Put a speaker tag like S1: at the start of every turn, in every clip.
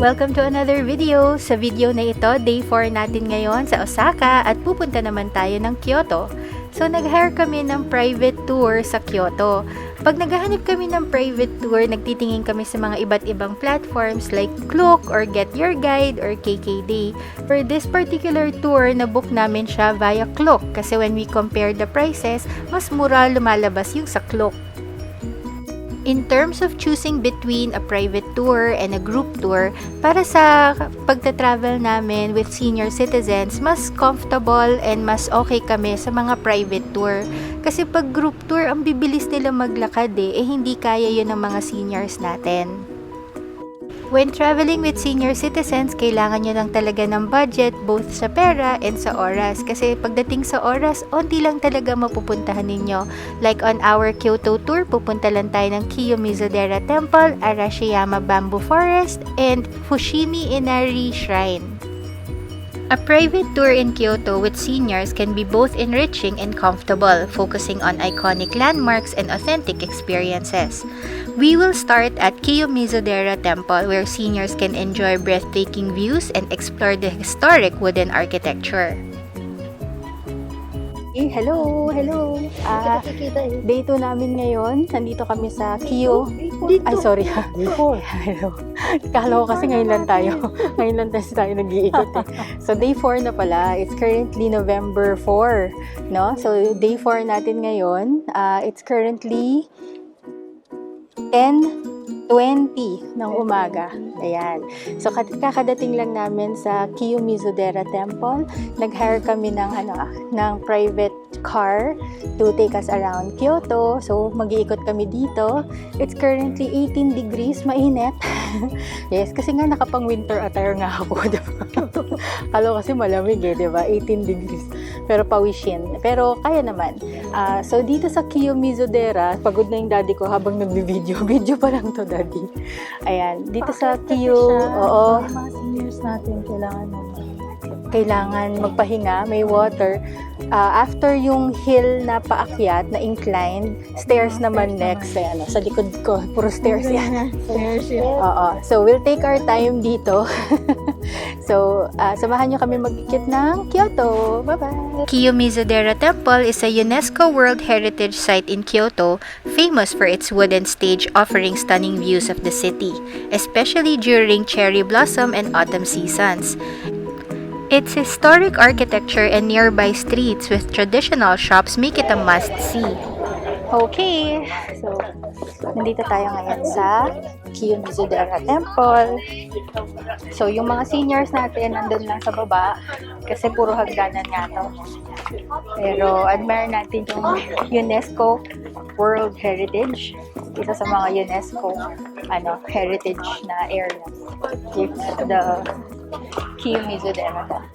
S1: Welcome to another video. Sa video na ito, day 4 natin ngayon sa Osaka at pupunta naman tayo ng Kyoto. So nag-hire kami ng private tour sa Kyoto. Pag naghahanap kami ng private tour, nagtitingin kami sa mga iba't ibang platforms like Klook or Get Your Guide or KKday. For this particular tour, na-book namin siya via Klook kasi when we compare the prices, mas mura lumalabas yung sa Klook. In terms of choosing between a private tour and a group tour, para sa pagta-travel namin with senior citizens, mas comfortable and mas okay kami sa mga private tour. Kasi pag group tour, ang bibilis nila maglakad hindi kaya yun ng mga seniors natin. When traveling with senior citizens, kailangan nyo lang talaga ng budget both sa pera and sa oras. Kasi pagdating sa oras, onti lang talaga mapupuntahan ninyo. Like on our Kyoto tour, pupunta lang tayo ng Kiyomizu-dera Temple, Arashiyama Bamboo Forest, and Fushimi Inari Shrine. A private tour in Kyoto with seniors can be both enriching and comfortable, focusing on iconic landmarks and authentic experiences. We will start at Kiyomizu-dera Temple, where seniors can enjoy breathtaking views and explore the historic wooden architecture. Hello! Day 2 namin ngayon. Nandito kami sa Kiyo. Ay, sorry. Hello. Kala ko kasi ngayon lang tayo nag-iikot So, day 4 na pala. It's currently November 4. No? So, day 4 natin ngayon. It's currently 10:20 ng umaga. Ayan. So, kakadating lang namin sa Kiyomizu-dera Temple. Nag-hire kami ng private car to take us around Kyoto. So, mag-iikot kami dito. It's currently 18 degrees. Mainit. Yes, kasi nga nakapang winter attire nga ako. Diba? Kalo kasi malamig diba? 18 degrees. Pero pawisin. Pero kaya naman. So, dito sa Kiyomizu-dera, pagod na yung daddy ko habang nagbi-video. Video pa lang to, daddy. Ayan. Dito sa Kiyo, oo.
S2: Mga seniors natin,
S1: kailangan magpahinga, may water. After yung hill na paakyat, na inclined, stairs naman next. Sa likod ko, puro stairs yan.
S2: Stairs yan.
S1: Oo. So, we'll take our time dito. So, samahan nyo kami mag-ikit ng Kyoto. Bye-bye! Kiyomizu-dera Temple is a UNESCO World Heritage Site in Kyoto, famous for its wooden stage offering stunning views of the city, especially during cherry blossom and autumn seasons. Its historic architecture and nearby streets with traditional shops make it a must-see. Okay, so nandito tayo ngayon sa Kiyomizu-dera Temple. So yung mga seniors natin nandun lang sa baba kasi puro hagdanan nga to. Pero admire natin yung UNESCO World Heritage. Isa sa mga UNESCO heritage na area. It's the Kiyomizu-dera Temple.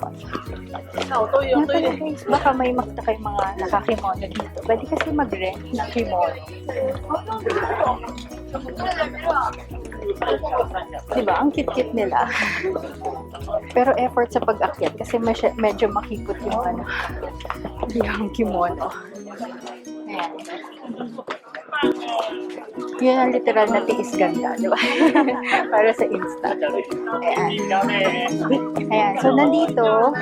S1: Guys, baka may makita kayong mga nakakimono dito. Pwede kasi mag-rent ng kimono. Diba? Ang cute-cute nila. Pero effort sa pag-akyat kasi medyo makikot yung yung kimono. Ayan. Yun ang literal na tiis ganda, di ba? Para sa Insta. Ayan. Ayan. So, nandito,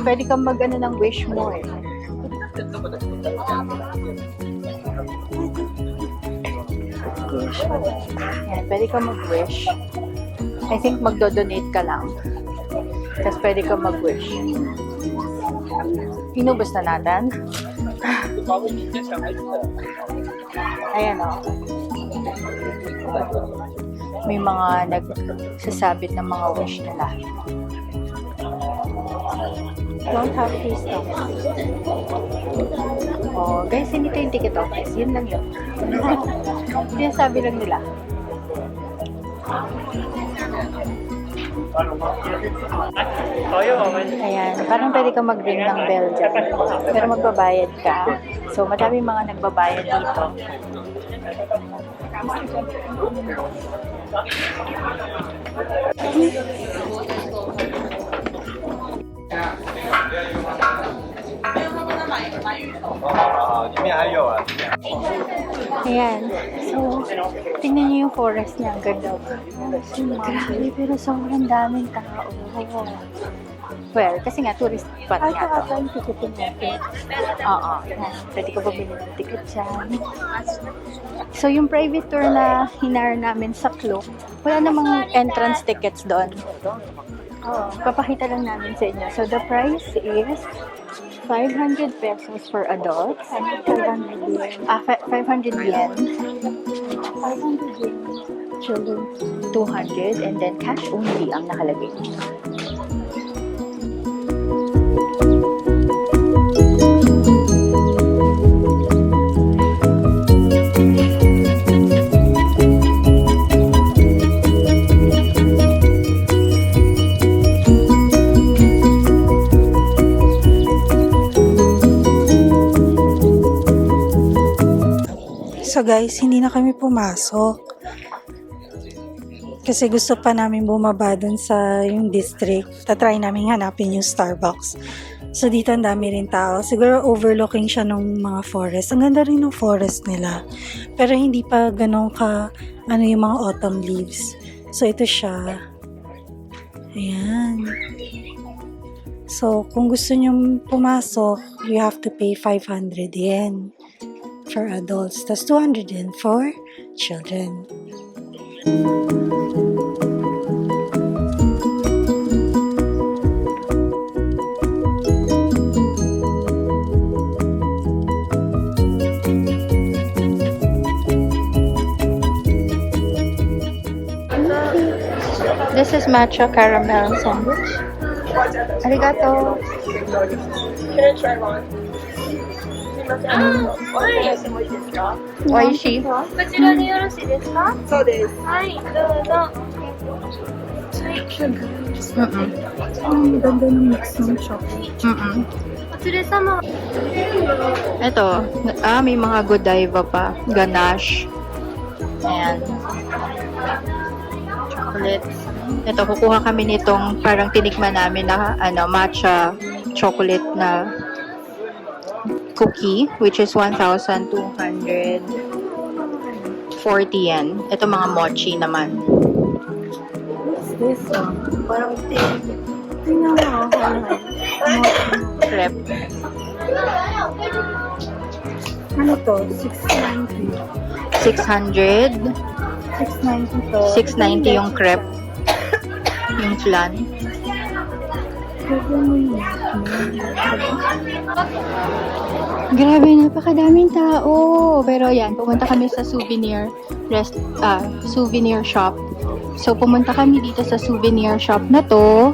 S1: pwede kang mag-ano ng wish mo Ayan, pwede kang mag-wish. I think magdo-donate ka lang. Tapos pwede kang mag-wish. Inubos na natin. Ayan may mga nagsasabit ng mga wish nila. Don't have face off. Oh, guys, hindi ito yung ticket office. Yun lang yun. Sinasabi lang nila. Ayan, parang pwede ka mag-ring ng bell dyan. Pero magbabayad ka. So, madami mga nagbabayad dito.
S3: 面还有啊。
S1: Ayan. So, tingnan niyo yung forest niya. Ang ganda. Grabe, pero sobrang daming tao. Well, kasi nga, tourist spot nga to.
S2: Ito ang tikutin natin.
S1: Oo. Yan. Pwede ko bumili ng ticket dyan. So, yung private tour na hinar namin sa Klook, wala namang entrance tickets doon. Oo. Papakita lang namin sa inyo. So, the price is 500 pesos for adults.
S2: 500 yen.
S1: 500 yen.
S2: 500 yen.
S1: Children, 200. And then, cash only ang nakalagay.
S2: So guys, hindi na kami pumasok. Kasi gusto pa namin bumaba dun sa yung district. Tatry namin hanapin yung Starbucks. So dito ang dami rin tao. Siguro overlooking siya ng mga forest. Ang ganda rin ng forest nila. Pero hindi pa ganun ka yung mga autumn leaves. So ito siya. Ayan. So kung gusto nyong pumasok, you have to pay 500 yen for adults. That's 200 yen for children.
S1: This is matcha caramel sandwich. Arigato. Oishi.
S4: こちらでよろしいですか？そうです。はい、どうぞ。
S2: Ang ganda ng mix ng chocolate.
S4: お連れ様。
S1: Ito, may mga Godiva pa. Ganache. Ayan. Chocolates. Ito, kukuha kami nitong parang tinikman namin na matcha chocolate na cookie, which is 1,240 yen. Ito mga mochi naman.
S2: What's this one? Parang tingnan mo.
S1: Crepe.
S2: Ano to? 690.
S1: 600.
S2: 690 to.
S1: 690 yung crepe. Yung flan. Grabe, napakadaming tao. Pero yan, pumunta kami sa souvenir shop. So, pumunta kami dito sa souvenir shop na to.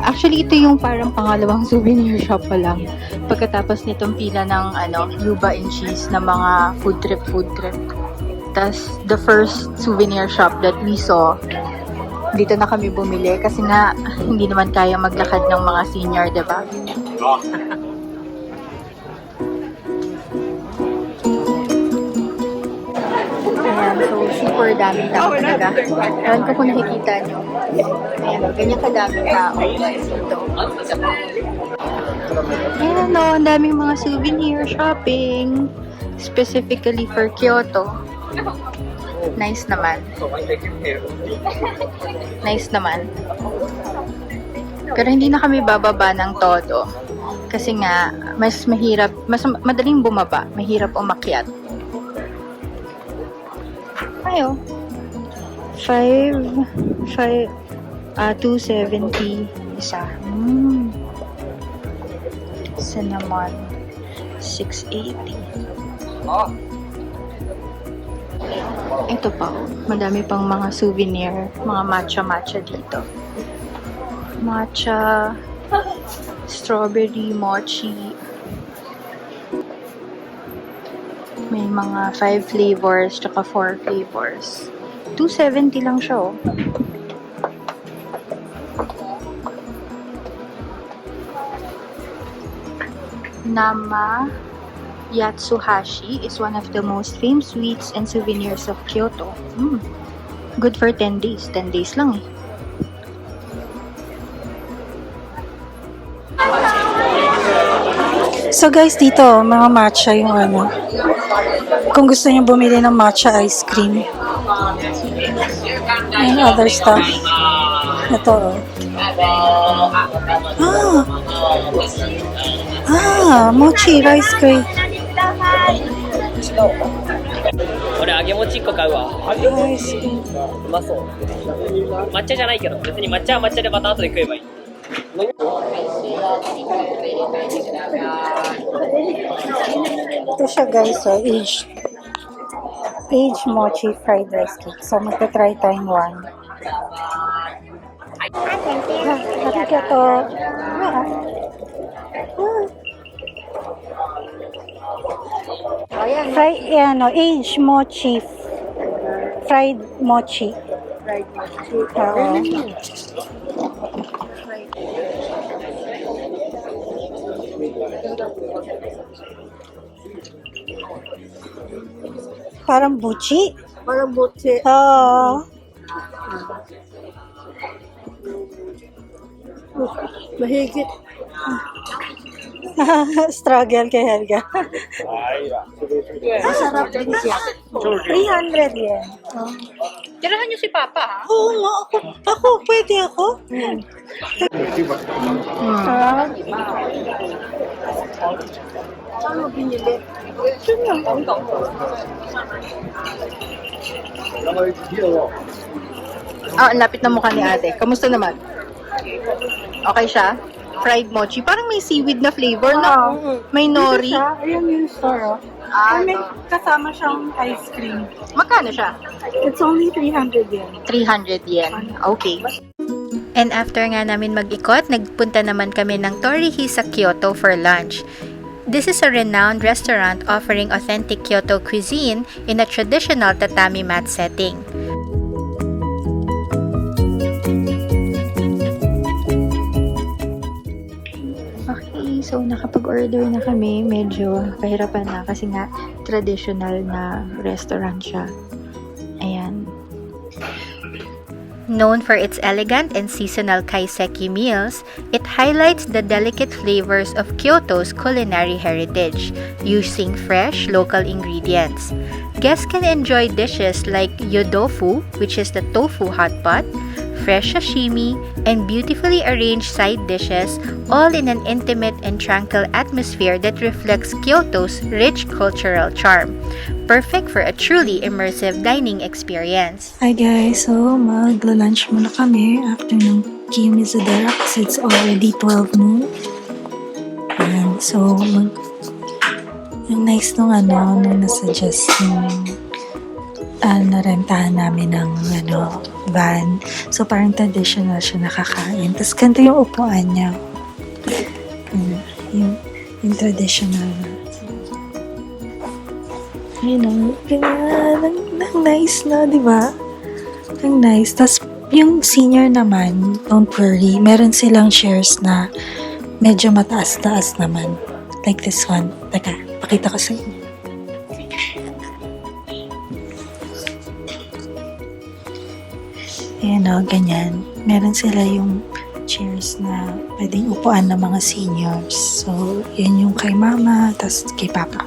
S1: Actually, ito yung parang pangalawang souvenir shop pa lang. Pagkatapos nitong pila ng yuba and cheese na mga food trip. Tas, the first souvenir shop that we saw, dito na kami bumili kasi nga hindi naman kaya maglakad ng mga senior, diba? Ayan, so super daming tao talaga. Ayan ko kung nakikita nyo. Ayan, ganyan kadaming tao dito. Ayan o, ang daming mga souvenir shopping. Specifically for Kyoto. Nice naman. Nice naman. Pero hindi na kami bababa ng todo. Kasi nga, mas madaling bumaba. Mahirap umakyat. Ayo. 270 isa. Cinnamon. 680. Ito pa, madami pang mga souvenir, mga matcha dito. Matcha, strawberry, mochi. May mga 5 flavors, tsaka 4 flavors. 270 lang siya, oh. Nama Yatsuhashi is one of the most famous sweets and souvenirs of Kyoto. Good for 10 days. 10 days lang eh.
S2: So guys, dito, mga matcha yung ano. Kung gusto niyo bumili ng matcha ice cream. And other stuff. Ito, oh. Mochi rice cream.
S3: 俺揚げ餅1個買うわ。
S2: Rice cream.
S3: うまそう。抹茶じゃないけど、別に抹茶は抹茶でまた後で食えばいい。
S2: Ito siya guys, so aged mochi fried rice cake. So magta-try tayong one. Arigato. Aged mochi. Fried mochi. Oo. Parang buchi.
S4: Parang buti.
S2: Oo.
S4: Mahigit.
S2: Struggle kay Helga.
S4: Masarap din siya.
S2: 300 yen.
S1: Tirahan niyo si Papa, ha?
S2: Oo nga, ako, pwede ako.
S4: Saan mo binili?
S1: Ang lapit na mukha ni ate. Kamusta naman? Okay siya? Fried mochi. Parang may seaweed na flavor, no? May nori.
S2: Ayan yung store, oh. May kasama siyang ice cream.
S1: Magkano siya?
S2: It's only 300 yen.
S1: 300 yen. Okay. And after nga namin mag-ikot, nagpunta naman kami ng Torihi sa Kyoto for lunch. This is a renowned restaurant offering authentic Kyoto cuisine in a traditional tatami mat setting. Okay, so nakapag-order na kami. Medyo kahirapan na kasi nga traditional na restaurant siya. Ayan. Known for its elegant and seasonal kaiseki meals, it highlights the delicate flavors of Kyoto's culinary heritage, using fresh local ingredients. Guests can enjoy dishes like yodofu, which is the tofu hot pot, fresh sashimi, and beautifully arranged side dishes, all in an intimate and tranquil atmosphere that reflects Kyoto's rich cultural charm. Perfect for a truly immersive dining experience.
S2: Hi guys, so magla-lunch muna kami after ng Kimizadera kasi it's already 12 noon. And so, ang nice nung nung nasuggest yung narentahan namin ng van. So, parang traditional siya nakakain. Tapos, ganito yung upuan niya. Yung traditional na. Ganyan. Ang nice na, di ba? Ang nice. Tapos, yung senior naman, don't worry, meron silang shares na medyo mataas-taas naman. Like this one. Teka, pakita ko sa inyo. Ganyan. Meron sila yung chairs na pwedeng upuan ng mga seniors. So, yun yung kay mama, tas kay papa.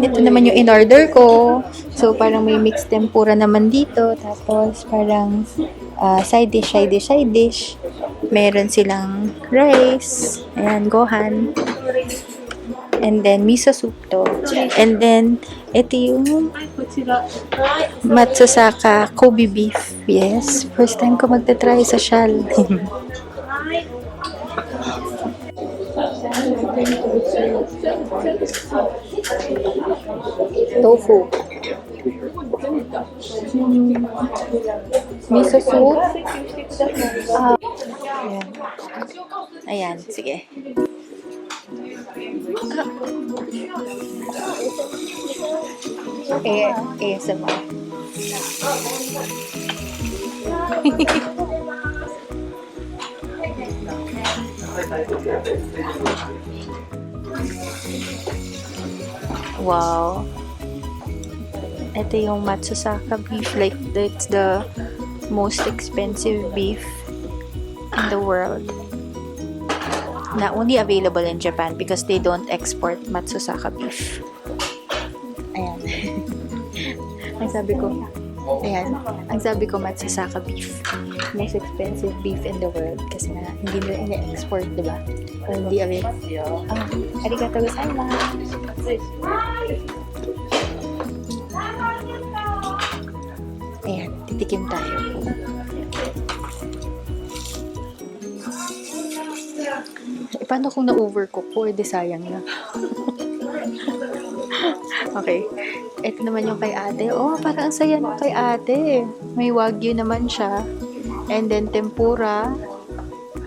S1: Ito naman yung in-order ko. So, parang may mixed tempura naman dito. Tapos, parang side dish. Meron silang rice. Ayan, gohan. And then, miso soup to. And then, ito yung Matsusaka Kobe beef. Yes. First time ko magta-try sa shal. Tofu. Miso soup. Ayan, sige. ASMR. Wow. Ito yung Matsusaka beef. Like, it's the most expensive beef in the world. Na only available in Japan because they don't export Matsusaka beef. Ayan. Ang sabi ko, Matsusaka beef. Most expensive beef in the world kasi nga hindi nila ina-export, di ba? O hindi available. Arigatou gozaimasu. Ayan, titikim tayo. Paano kung na-overcook po? Di sayang na. Okay. Ito naman yung kay ate. Oh, parang ang saya nung kay ate. May wagyu naman siya. And then tempura.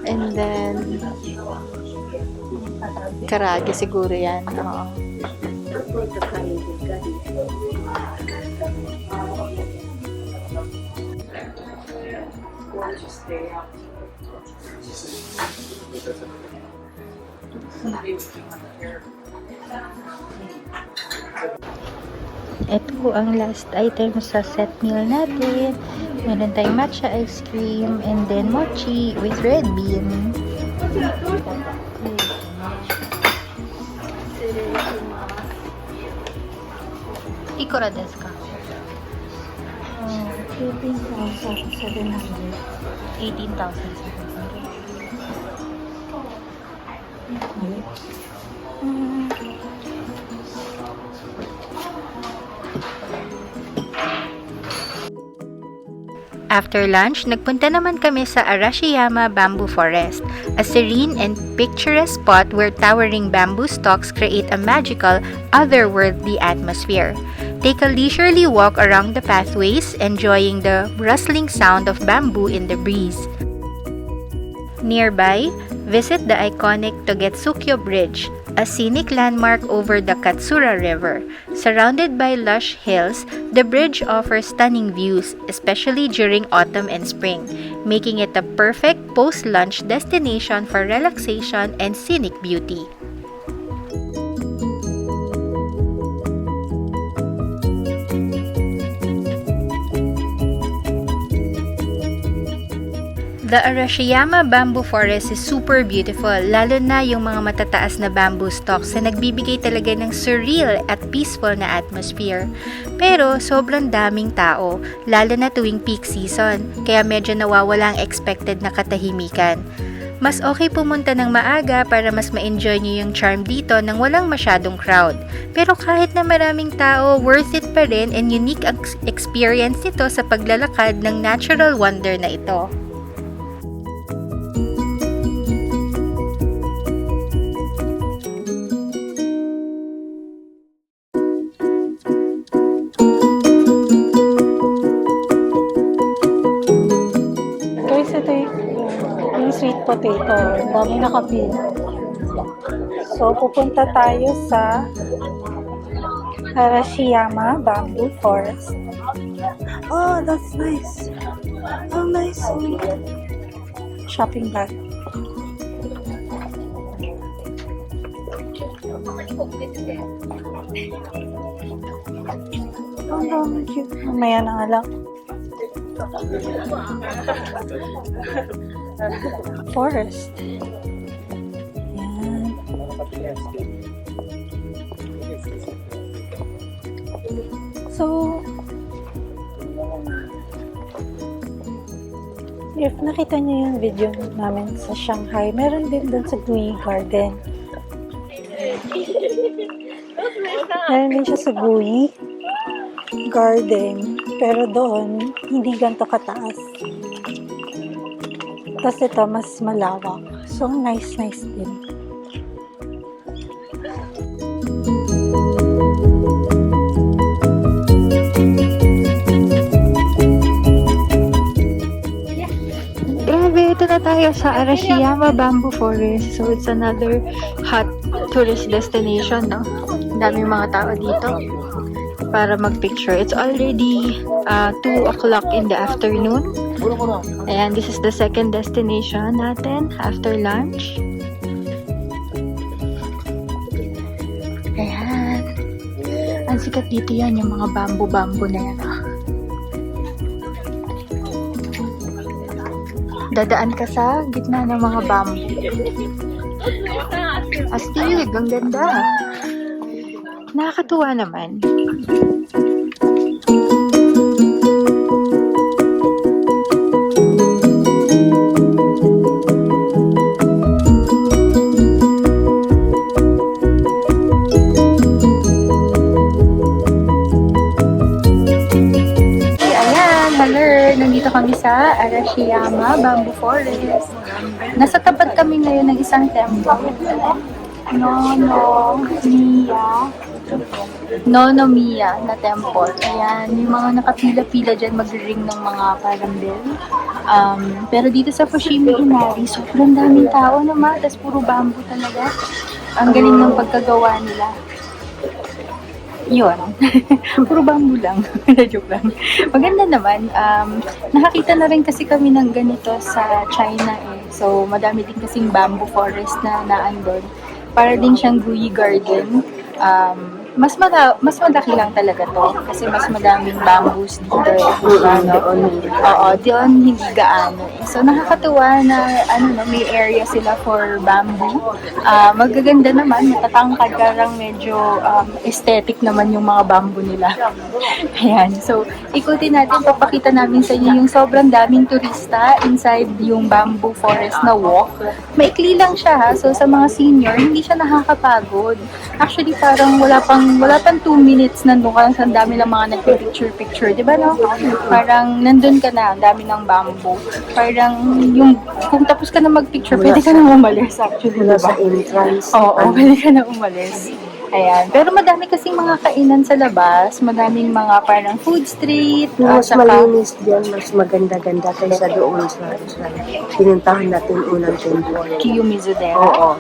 S1: And then karage siguro yan. Oo. Ito ang last item sa set meal natin. Meron tayong matcha ice cream and then mochi with red bean. Ikura desu ka?
S2: 18,700.
S1: 18,700. After lunch, nagpunta naman kami sa Arashiyama Bamboo Forest, a serene and picturesque spot where towering bamboo stalks create a magical, otherworldly atmosphere. Take a leisurely walk around the pathways, enjoying the rustling sound of bamboo in the breeze. Nearby, visit the iconic Togetsukyo Bridge, a scenic landmark over the Katsura River. Surrounded by lush hills, the bridge offers stunning views, especially during autumn and spring, making it a perfect post-lunch destination for relaxation and scenic beauty. The Arashiyama Bamboo Forest is super beautiful, lalo na yung mga matataas na bamboo stalks na nagbibigay talaga ng surreal at peaceful na atmosphere. Pero sobrang daming tao, lalo na tuwing peak season, kaya medyo nawawala ang expected na katahimikan. Mas okay pumunta ng maaga para mas ma-enjoy niyo yung charm dito nang walang masyadong crowd. Pero kahit na maraming tao, worth it pa rin and unique experience nito sa paglalakad ng natural wonder na ito.
S2: Guys, ito yung sweet potato. Ang dami nakapil. So, pupunta tayo sa Arashiyama Bamboo Forest. Oh, that's nice. Oh, nice. Shopping bag. Oh, dami cute. Mamaya na nga lang. Forest. Yan. So, if nakita niyo yung video namin sa Shanghai, meron din doon sa Gui Garden. Meron din siya sa Gui Garden, pero doon, hindi ganito kataas. Tapos ito, mas malawak. So, nice din.
S1: Grabe, ito na tayo sa Arashiyama Bamboo Forest. So, it's another hot tourist destination, no? Ang daming mga tao dito. para magpicture. It's already 2 o'clock in the afternoon. Ayan, this is the second destination natin after lunch. Ayan. Ang sikat dito yan, yung mga bamboo-bamboo na yan. Dadaan ka sa gitna ng mga bamboo. Astig, ang ganda. Nakakatuwa naman. Ayan, hello. Nandito kami sa Arashiyama Bamboo Forest. Nasa tapat kami ngayon ng isang temple. Nonomiya na temple. Ayan, yung mga nakapila-pila dyan magre-ring ng mga parang bell. Pero dito sa Fushimi Inari, sobrang daming tao naman. Tapos puro bamboo talaga. Ang galing ng pagkagawa nila. Yun. Puro bamboo lang. Joke lang. Maganda naman. Nakakita na rin kasi kami ng ganito sa China eh. So, madami din kasing bamboo forest na naandun. Para din siyang Gui Garden. Mas malaki lang talaga to kasi mas madaming bamboos dito Oo, doon hindi gaano. So nakakatuwa na may area sila for bamboo. Magaganda naman, matatangkad, karang medyo aesthetic naman yung mga bamboo nila. Ayan. So ikutin natin, papakita namin sa inyo yung sobrang daming turista inside yung bamboo forest na walk. Maikli lang siya ha. So sa mga senior, hindi siya nakakapagod. Actually parang wala pang 2 minutes nandun ka, ang dami lang mga nagpipicture-picture, di ba no? Parang nandun ka na, ang dami ng bamboo. Parang yung, kung tapos ka na magpicture, pwede ka na umalis actually, di ba? Oo, pwede ka na umalis. Ayan. Pero madami kasing mga kainan sa labas, madaming mga parang food street.
S5: Mas malinis dyan, mas maganda-ganda kaysa doon sa pinuntahan natin unang temple.
S1: Kiyomizudera.
S5: Oo.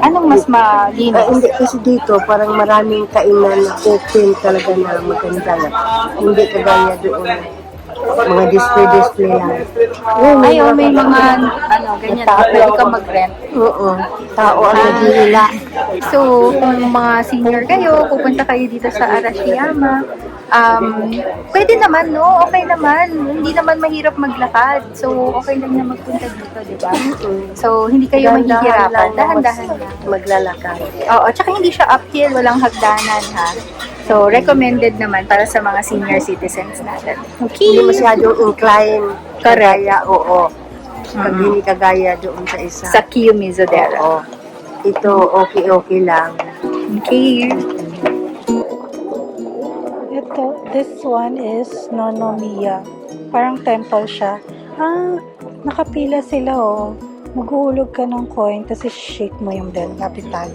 S1: Anong mas malinis?
S5: Hindi kasi dito, parang maraming kainan na open talaga na maganda na. Hindi kagaya doon. Mga display lang.
S1: Ay, may mga, ganyan, pwede ka mag-rent.
S5: Oo. Tao ang naghihila.
S1: So, kung mga senior kayo, pupunta kayo dito sa Arashiyama, pwede naman, no? Okay naman. Hindi naman mahirap maglakad. So, okay lang na magpunta dito, di ba? So, hindi kayo mahihirapan. Dahan-dahan lang.
S5: Maglalakad.
S1: Oo, tsaka hindi siya uphill, walang hagdanan, ha? So, recommended naman para sa mga senior citizens natin. Okay.
S5: Hindi masyadong incline.
S1: Correct.
S5: Kagaya, oo. Hindi kagaya doon sa isa.
S1: Sa Kiyomizudera.
S5: Oo. Ito, okay lang.
S1: Okay.
S2: This one is Nonomiya. Parang temple siya. Nakapila sila oh. Maghuhulog ka ng coin, tapos shake mo yung bell. Lapit tayo.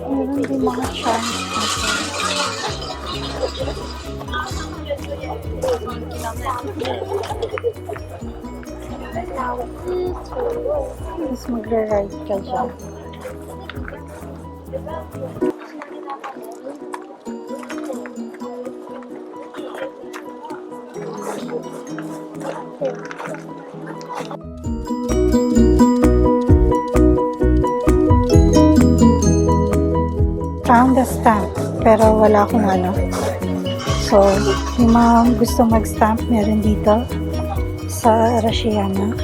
S2: Meron din mga chance. Tapos magra-ride ka dyan. Found the stamp, pero wala akong ano. So, yung mga gusto mag-stamp, meron dito sa Arashiyama.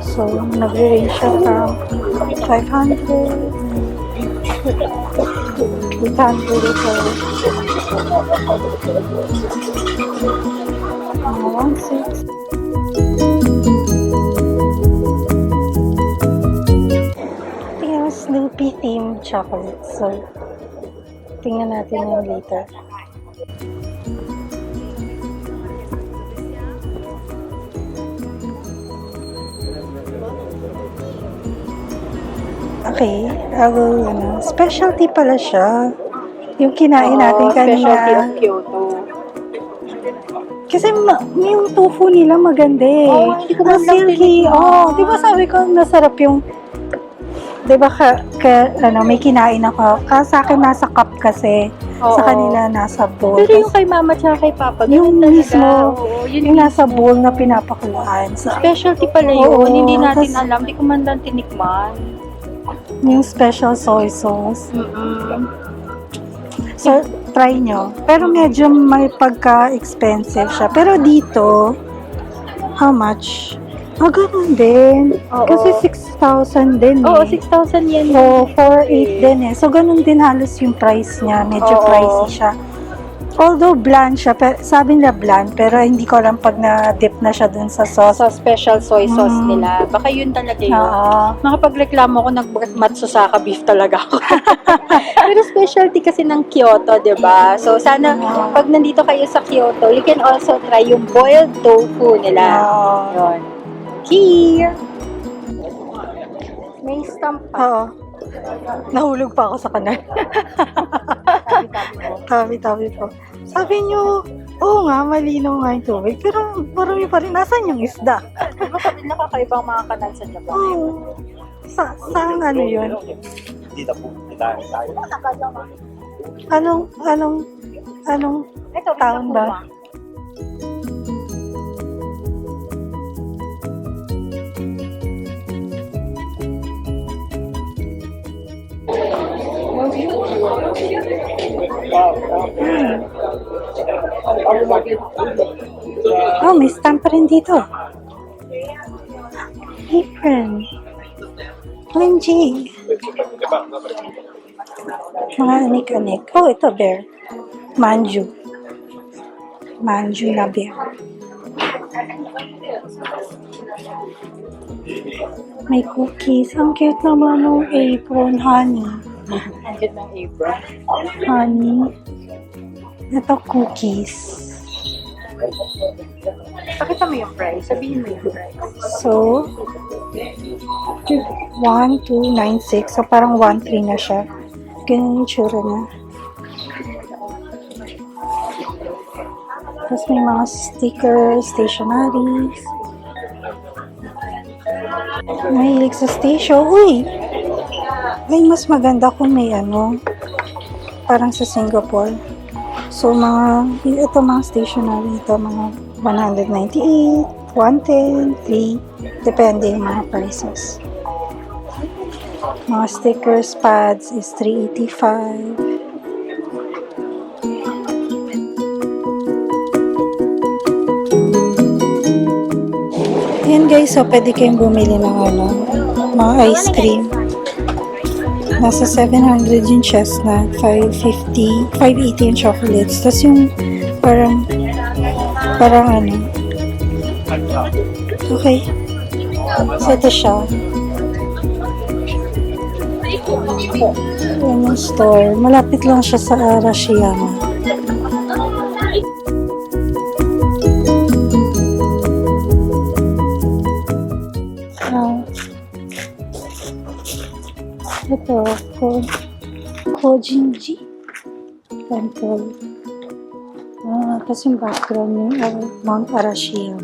S2: So, nag-range siya from 500, 800 ito. Mga 1.6. Ito yung Snoopy themed chocolate. So, tingnan natin yung later. Okay, specialty pala siya. Yung kinain natin kanina.
S1: Specialty of Kyoto.
S2: Kasi yung tofu nila maganda eh.
S1: Oo, hindi ko
S2: Ang
S1: man lang
S2: silky.
S1: tinikman.
S2: Di ba sabi ko, masarap yung, di ba may kinain ako. Sa akin nasa cup kasi.
S1: Oo.
S2: Sa kanila nasa bowl.
S1: Pero yung kay mama tsaka kay papa,
S2: Yung
S1: ganun talaga.
S2: mismo,
S1: Oo,
S2: yung nasa bowl na pinapakuluan. So,
S1: specialty pala yun.
S2: Oo,
S1: Hindi natin
S2: tas-
S1: alam. Hindi ko man lang tinikman.
S2: yung special soy sauce.
S1: Mm-mm.
S2: So, try nyo. Pero medyo may pagka-expensive siya. Pero dito, how much? Ganun din.
S1: Oo.
S2: Kasi 6,000 din
S1: Oo,
S2: eh.
S1: 6,000 yen.
S2: So, 4,800 din eh. So, ganun din halos yung price niya. Medyo
S1: Oo.
S2: pricey siya. Although bland siya, sabi nila bland, pero hindi ko alam pag na-dip na siya dun sa sauce.
S1: Sa special soy sauce
S2: Mm.
S1: nila. Baka yun talaga yun.
S2: Oo.
S1: Makapagreklamo ko, nag-Matsusaka beef talaga ako. Pero specialty kasi ng Kyoto, di ba? So, sana, pag nandito kayo sa Kyoto, you can also try yung boiled tofu nila.
S2: Oo.
S1: Yun. Here! May stamp pa.
S2: Oo. Nahulog pa ako sa kanan. Tabi-tabi po. Sabi niyo, oo nga, malinaw nga yung tubig. Pero marami pa rin. Nasaan yung isda?
S1: Di ba sabi nakakaibang mga kanal sa Japan?
S2: Oo. Saan ano yun? Anong
S1: Ito,
S2: taon ba? Oh, may stamp pa rin dito. Apron. OMG. Mga anik-anik. Oh, ito, bear. Manju. Manju na bear. May cookies. Ang cute naman ng apron, honey.
S1: Ang cute ng apron.
S2: Honey. Ito, cookies.
S1: Pakita mo yung price. Sabihin mo yung price.
S2: So, 1,296. So, parang 1,300 na siya. Ganyan yung tsura niya. Tapos may mga stickers, stationaries. Mahilig sa station. Uy! Ay, mas maganda kung may parang sa Singapore. So, ito mga stationery ito, mga 198, 110, 3, depende yung mga prices. Mga stickers, pads is 385. Ayan guys, so pwede kayong bumili ng mga ice cream. Nasa 700 yung chestnut, 550, 580 yung chocolates. Tapos yung parang okay. So ito siya. Yan yung store. Malapit lang siya sa Arashiyama. Ito, Kojinji Temple. Tapos yung background yung Mount Arashiyama.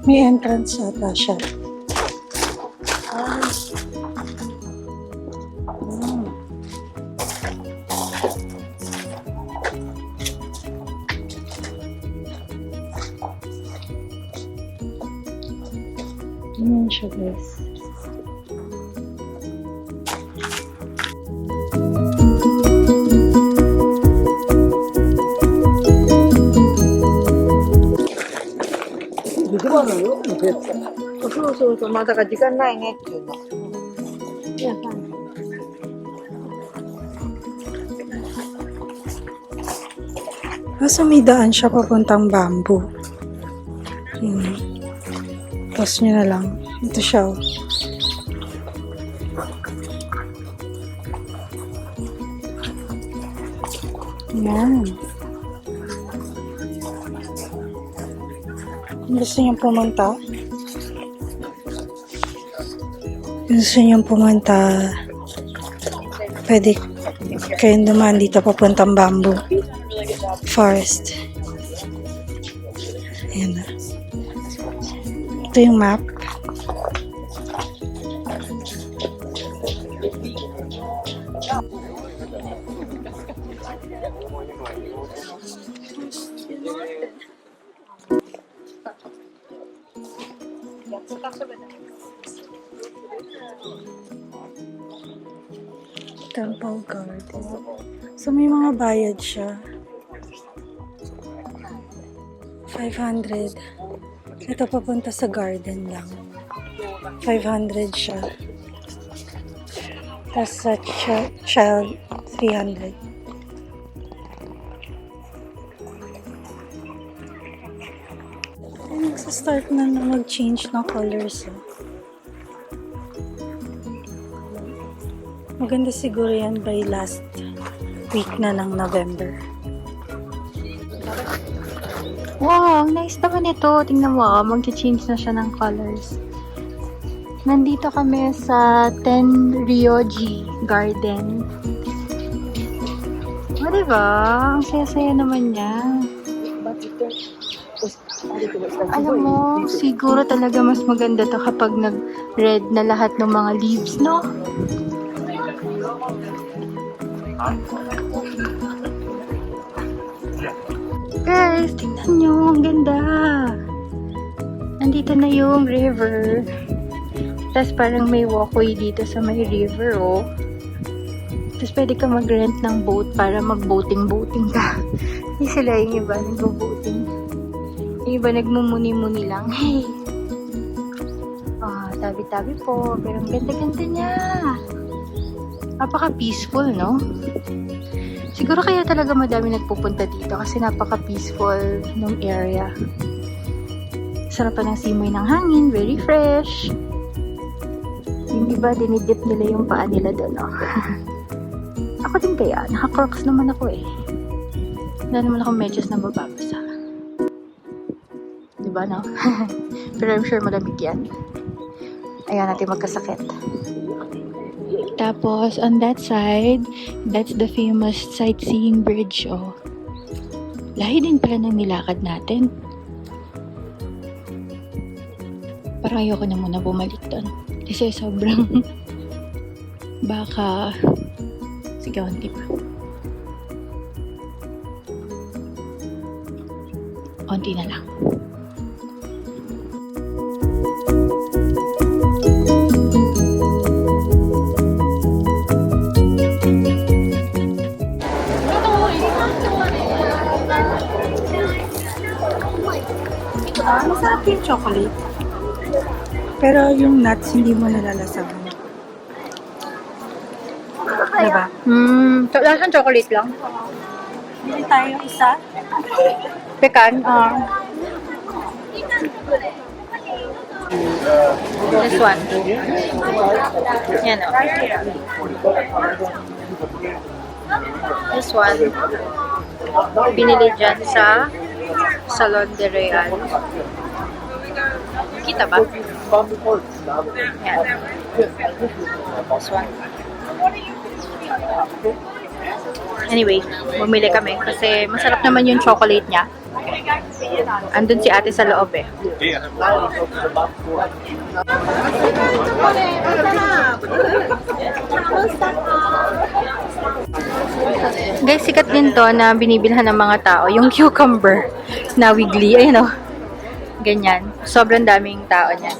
S2: May entrance ata siya. Ayan siya guys.
S5: そうそうそう、まあだから時間ないねっていうの。
S2: Kaso may daan siya papuntang bamboo. Pause nyo na lang. Ito siya. Oh. Yan. Gusto niyong pumunta? Gusto niyong pumunta? Pwede kayong dumaan dito papuntang bamboo forest. Ayan na. Ito yung map. Temple Garden. So, may mga bayad siya. 500. Ito papunta sa garden lang. 500 siya. Tapos sa child, 300. Ay, nagsa-start na mag-change ng colors. Oh. Maganda siguro yan by last week na ng November.
S1: Wow, ang nice naman ito. Tingnan mo, mag-change na siya ng colors. Nandito kami sa Tenryoji Garden. O, diba? Ang saya-saya naman niya. Alam mo, siguro talaga mas maganda to kapag nag-red na lahat ng mga leaves, no? Guys, tingnan nyo, ang ganda. Nandito na yung river. Tapos parang may walkway dito sa may river, oh. Tapos pwede ka mag-rent ng boat para mag-boating-boating ka. Hindi sila yung iba nag-boating. Yung iba nagmumuni-muni lang. Hey! Ah, tabi-tabi po. Pero ang ganda-ganda niya. Napaka-peaceful, no? Siguro kaya talaga madami nagpupunta dito kasi napaka-peaceful ng area. Sarap pa ng simoy ng hangin, very fresh. Yung iba, dinidip nila yung paa nila doon, no? Ako din kaya, naka-crocs naman ako eh. Wala naman akong medyas na mababasa. Diba, no? Pero I'm sure malamig yan. Ayaw natin magkasakit. Tapos, on that side, that's the famous sightseeing bridge, oh. Lahi din pala ng nilakad natin. Parang ayoko na muna bumalik doon. Kasi sobrang baka sige, onti pa. Onti na lang.
S2: Masarap yung chocolate. Pero yung nuts, hindi mo nalalasahan. Diba?
S1: Lasang chocolate lang.
S2: Bili tayo isa.
S1: Pecan, this one. Yan, oh. This one. Binili dyan sa Salon de Real. Kita ba? Yan. This one. Anyway, bumili kami kasi masarap naman yung chocolate niya. Andun si ate sa loob eh. Guys, sikat din to na binibilhan ng mga tao. Yung cucumber na wiggly. Ayun o. Ganyan. Sobrang daming tao niyan.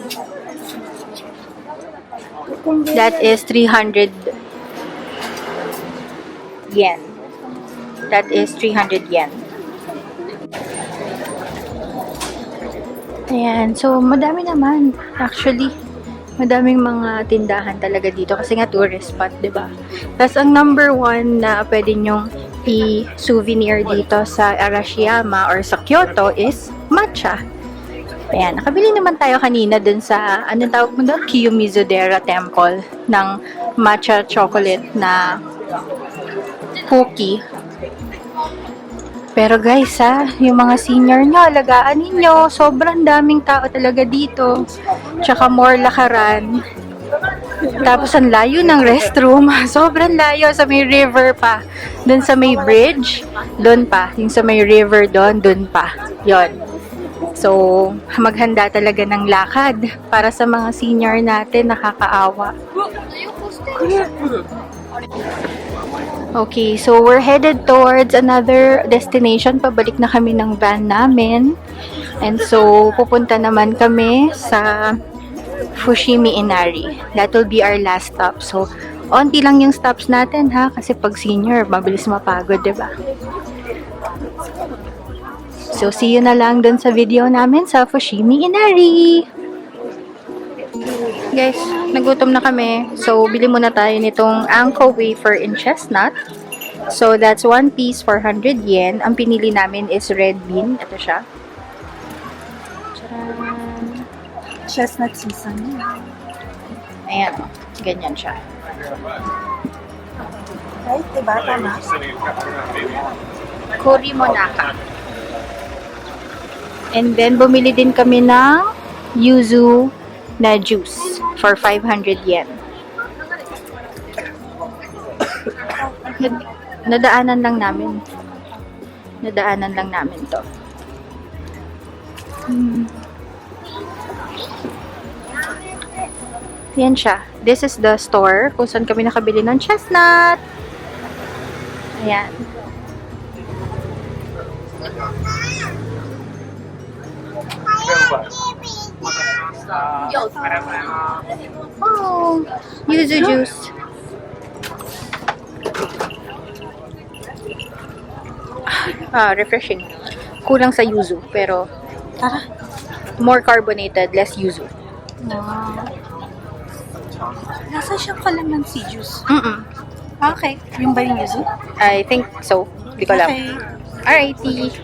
S1: That is 300 yen. That is 300 yen. Ayan, so madami naman actually. Madaming mga tindahan talaga dito kasi nga tourist spot, 'di ba? Tapos ang number one na pwede nyong i-souvenir dito sa Arashiyama or sa Kyoto is matcha. Ayan, nakabili naman tayo kanina dun sa, anong tawag mo doon? Kiyomizudera Temple ng matcha chocolate na cookie. Pero guys yung mga senior nyo, alagaan ninyo. Sobrang daming tao talaga dito. Tsaka more lakaran. Tapos ang layo ng restroom. Sobrang layo sa may river pa. Doon sa may bridge, doon pa. Yung sa may river doon pa. Yon. So, maghanda talaga ng lakad para sa mga senior natin, nakakaawa. Okay, so we're headed towards another destination. Pabalik na kami ng van namin. And so, pupunta naman kami sa Fushimi Inari. That will be our last stop. So, onti lang yung stops natin ha, kasi pag senior, mabilis mapagod, diba? So, see you na lang dun sa video namin sa Fushimi Inari. Guys, nagutom na kami. So, bili muna tayo nitong Anko wafer in chestnut. So, that's 1 piece, 400 yen. Ang pinili namin is red bean. Ito siya. Tcharan!
S2: Chestnut season.
S1: Ayan, ganyan siya.
S2: Right, diba? Tama.
S1: Kuri Monaka. And then, bumili din kami ng yuzu na juice for 500 yen. Nadaanan lang namin. Nadaanan lang namin to. Yan siya. This is the store kung saan kami nakabili ng chestnut. Ayan. Oh, yuzu juice. Refreshing. Kulang sa yuzu, pero more carbonated, less yuzu.
S2: Nasa siyang calamansi juice.
S1: Okay.
S2: Yung ba yung yuzu?
S1: I think so. Hindi ko alam.
S2: Okay.
S1: Alrighty.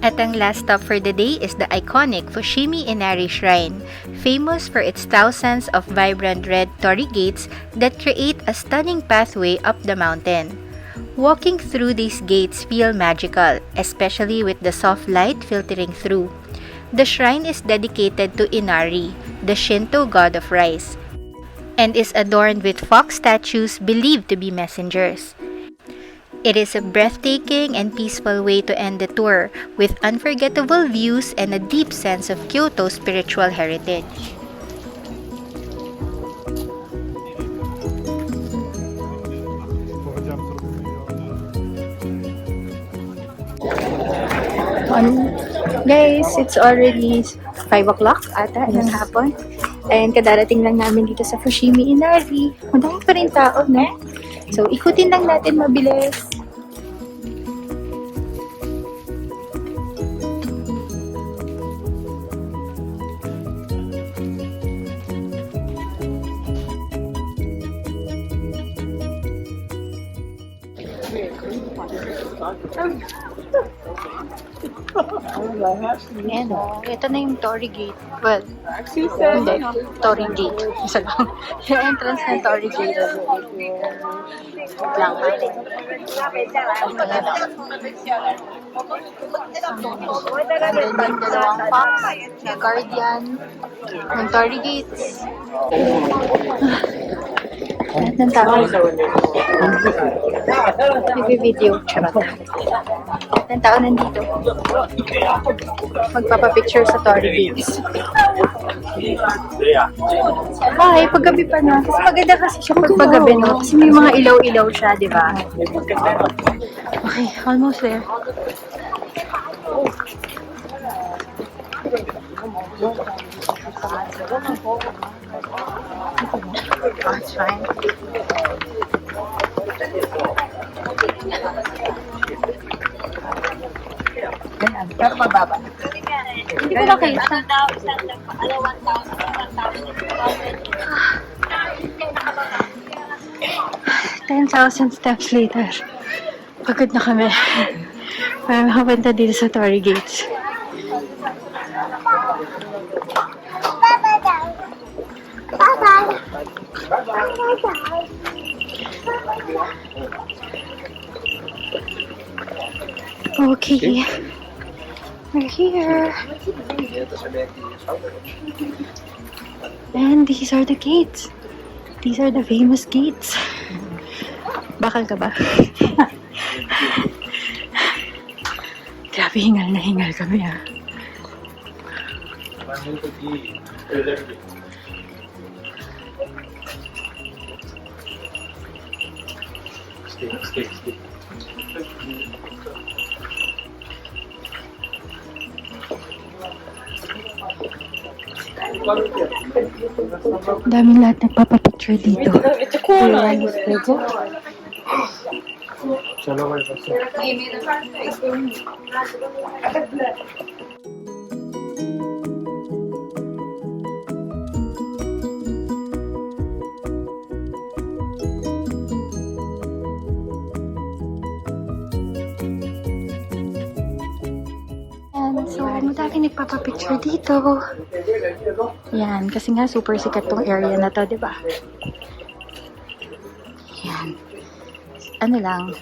S1: At ang last stop for the day is the iconic Fushimi Inari Shrine, famous for its thousands of vibrant red torii gates that create a stunning pathway up the mountain. Walking through these gates feel magical, especially with the soft light filtering through. The shrine is dedicated to Inari, the Shinto god of rice, and is adorned with fox statues believed to be messengers. It is a breathtaking and peaceful way to end the tour, with unforgettable views and a deep sense of Kyoto's spiritual heritage. Guys, it's already 5 o'clock ata ng hapon. And kadarating lang namin dito sa Fushimi Inari. Madami pa rin tao, no? So, ikutin lang natin mabilis. Ayan o. Ito na yung Torii Gate. Well, hindi. Torii Gate. Isa lang. Yung entrance ng Torii Gate. Wait lang. Nandun yung dalawang fox. Yung guardian. Yung Torii Gates. Lahat ng tao. Nag-video. Charot. Lahat ng tao nandito. Magpapapicture sa Torii Gates. Ay, paggabi pa na. Kasi maganda kasi siya paggabi, no? Kasi may mga ilaw-ilaw siya, di ba? Okay, almost there. Oh, it's fine.
S5: daan. Pero mababa.
S1: Hindi ko nakita. 10,000 steps later. Pagod na kami. Para makapunta dito sa Torii Gates. Okay. We're here. And these are the gates. These are the famous gates. Bakal ka ba? Grabe, hingal na hingal kami ah. Daming lahat nagpapapicture dito. So, madami nagpapapicture dito. Yan, kasi nga super sikat tong area na to, di ba? Yan. Ano lang,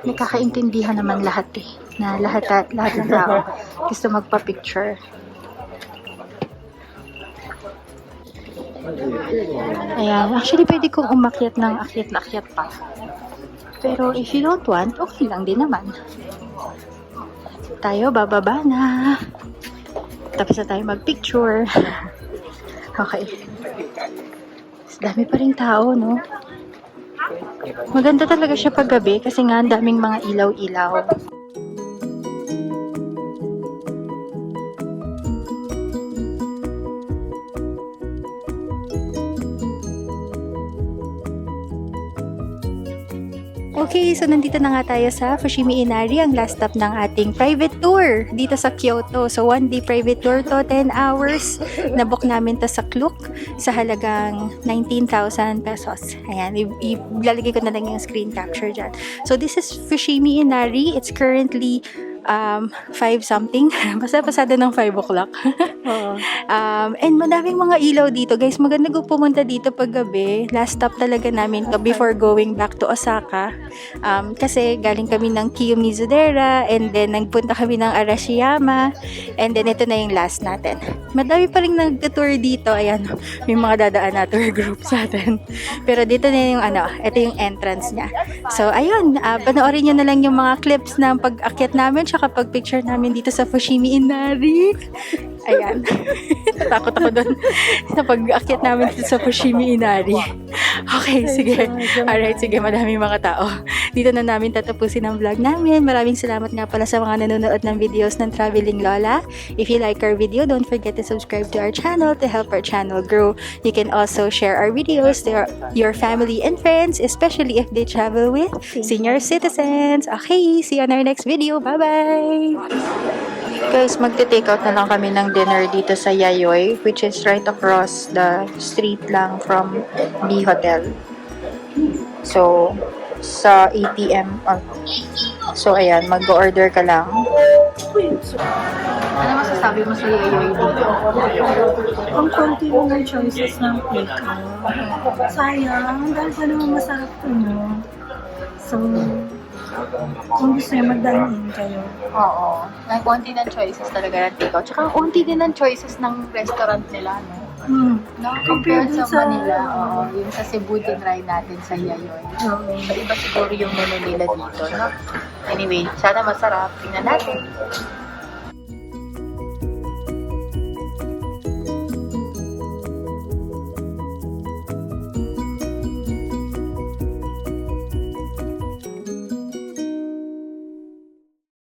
S1: nakakaintindihan naman lahat eh, na lahat ng tao gusto magpa-picture. Ayan, actually pwede kong umakyat ng akyat na akyat pa. Pero if you don't want, okay lang din naman. Tayo, bababa na. Tapos na tayo mag-picture. Okay. Dami pa rin tao, no? Maganda talaga siya paggabi kasi nga ang daming mga ilaw-ilaw. Okay, so nandito na nga tayo sa Fushimi Inari, ang last stop ng ating private tour dito sa Kyoto. So, 1-day private tour to, 10 hours. Nabook namin to sa Klook sa halagang 19,000 pesos. Ayan, ilalagay ko na lang yung screen capture dyan. So, this is Fushimi Inari. It's currently 5 something. Basta pasada ng 5 o'clock. And madaming mga ilaw dito. Guys, maganda kung pumunta dito pag gabi. Last stop talaga namin to before going back to Osaka. Kasi galing kami ng Kiyomizudera and then nagpunta kami ng Arashiyama and then ito na yung last natin. Madami pa rin nag-tour dito. Ayan, may mga dadaan na tour group sa atin. Pero dito na yung ito yung entrance niya. So, ayun, panoorin nyo na lang yung mga clips ng pag-akyat namin tsaka pag-picture namin dito sa Fushimi Inari. Ayan. Natakot ako doon sa pag-akyat namin dito sa Fushimi Inari. Okay, sige. Alright, sige. Madaming mga tao. Dito na namin tatapusin ang vlog namin. Maraming salamat nga pala sa mga nanonood ng videos ng Traveling Lola. If you like our video, don't forget to subscribe to our channel to help our channel grow. You can also share our videos to your family and friends, especially if they travel with senior citizens. Okay, see you on our next video. Bye-bye! Guys, magte-take out na lang kami ng dinner dito sa Yayoi, which is right across the street lang from B Hotel. So, sa ATM. So, ayan, mag-order ka lang. Ano masasabi mo sa Yayoi dito?
S2: Ang konti mo ng choices ng pick-up. Sayang, dahil pa naman masarap ko, no? So, kung gusto nyo mag-dine-in kayo.
S1: Oo. Ang konti ng choices talaga ng take-out. Tsaka ang konti din ng choices ng restaurant nila, no? No? Compared sa Manila, yung sa Cebu din ride natin sa Yayoi. So, iba siguro yung menu nila dito, no? Anyway, sana masarap. Tingnan natin.